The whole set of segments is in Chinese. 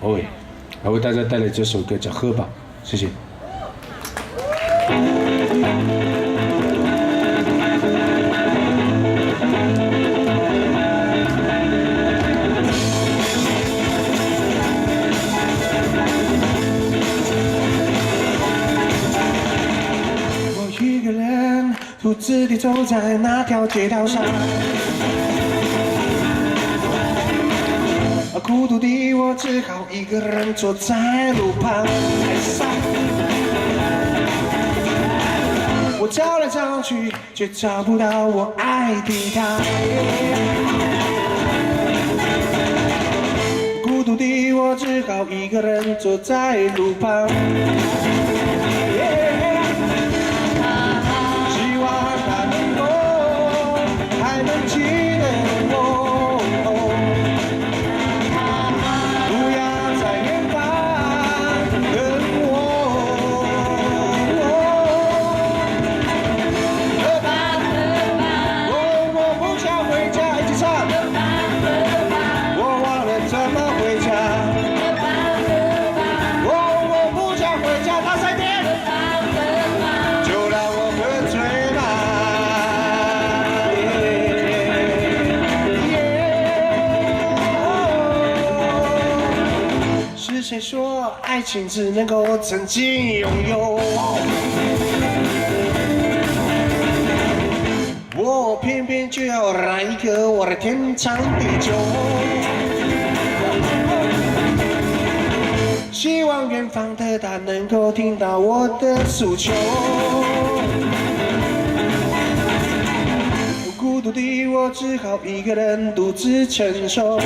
好诶，还为大家带来这首歌叫《喝吧》，谢谢。我一个人独自地走在那条街道上。 孤独的我只好一个人坐在路旁。我找来找去，却找不到我爱的他。孤独的我只好一个人坐在路旁。希望他能够还能记得我。 谁说爱情只能够曾经拥有？我偏偏就要来一个我的天长地久。希望远方的他能够听到我的诉求。孤独的我只好一个人独自承受。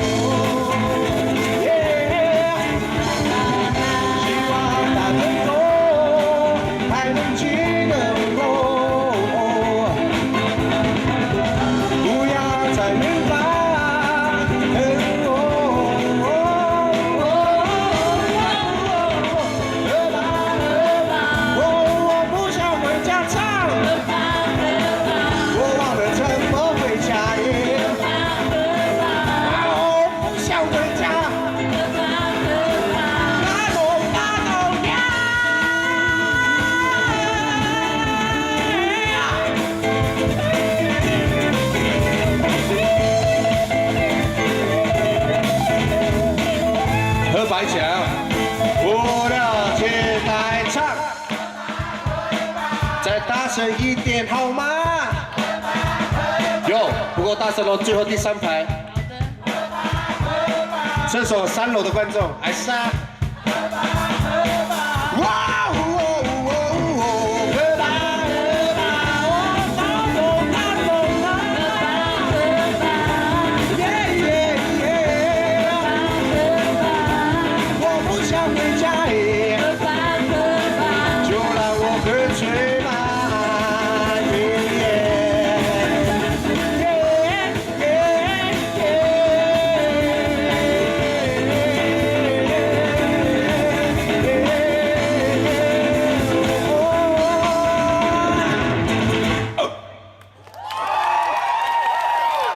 喝白酒，不要去台唱，再大声一点好吗？有，不够大声哦，最后第3排。这首3楼的观众，还是啊。